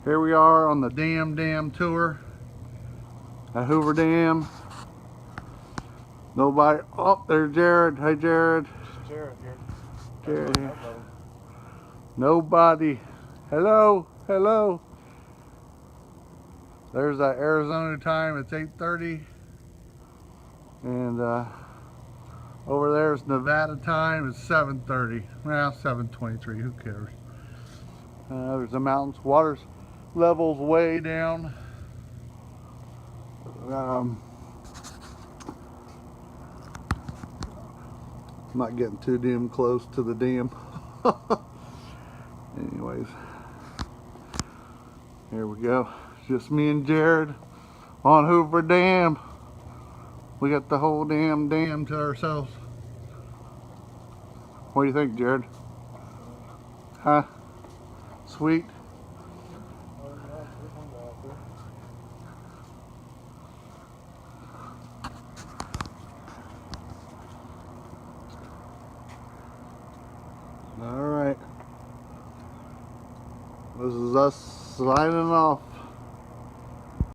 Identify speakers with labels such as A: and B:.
A: Here we are on the dam tour at Hoover Dam. Nobody. Oh, there's Jared. Hey, Jared.
B: Jared here.
A: Jared here. Nobody. Hello. Hello. There's that Arizona time. It's 8:30. And over there's Nevada time. It's 7:30. Well, 7:23. Who cares? There's the mountains. Water's levels way down. I'm not getting too damn close to the dam. Anyways, here we go. Just me and Jared on Hoover Dam. We got the whole damn dam to ourselves. What do you think, Jared? Huh? Sweet? All right. This is us signing off.